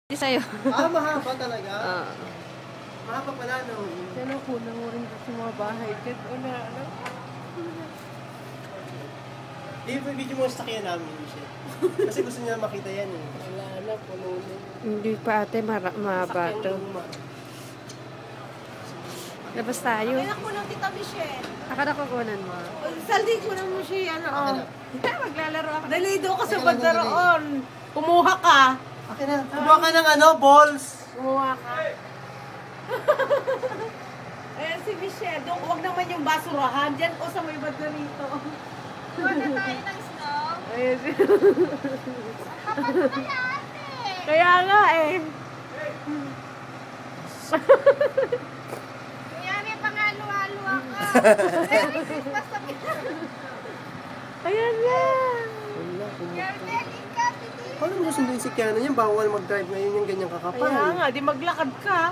Sa'yo. Mahaba talaga? Mahaba pala, no? Yan ako, nangurin kasi mga bahay. Diyan, ano? Di ba video mo sa sakyan namin, Michelle? Kasi gusto niya makita yan, eh. Wala na, puno na. Hindi pa ate, mahaba to. Labas tayo. Anak ko ng Tita Michelle. Akala ko kunan mo. Saldi ko na mo siya, ano, oh. Maglalaro ako. Dali doon ka sa bandaroon. Kumuha ka. Okay na. Kumuha ka ng balls. Kumuha ka. Ayan si Michelle. Doon, huwag naman yung basurahan. Diyan o sa may bandarito. Kuha na tayo ng snow. Ayan si... Kapag na yan, eh. Kaya nga eh. Kaya may pangalo-halo ka. Merry Christmas sa Pilipinas. Ayan nga. You're telling ka, Piti. Paano mo sunduin si Kiana niyan? Bawal mag-drive ngayon yung ganyang kakapal. Kaya nga, di maglakad ka.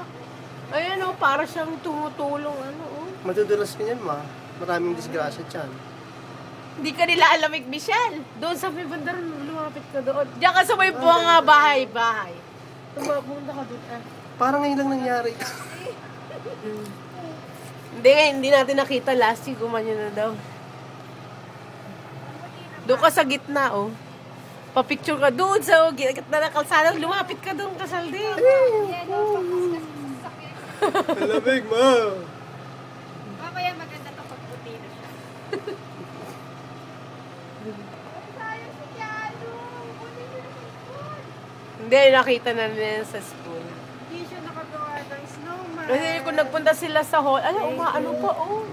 Ayan o, para siyang tumutulong. Ano o. Matudulas ka niyan, ma. Maraming disgrasya dyan. Hindi ka nila alamig, Michelle. Doon sa may bandaron, lumapit ka doon. Diyan ka sa may buwang bahay-bahay. Pumunta ka doon ah. Parang ngayon lang nangyari. Hindi natin nakita last week. Gumanyan na daw. Doon ka sa gitna, oh. Papicture ka doon sa gitna ng kalsada. Lumapit ka doon, kasaldi. Yan o, pakas kasi sa sakyan. Malamig, ma. Mamaya maganda to pag puti na siya. Sayang si Kiano. Kunin niyo na sa school. Hindi, nakita na nila sa school. Hindi siya nakagawa ng snowman. Kasi kung nagpunta sila sa hall, ano pa, oh.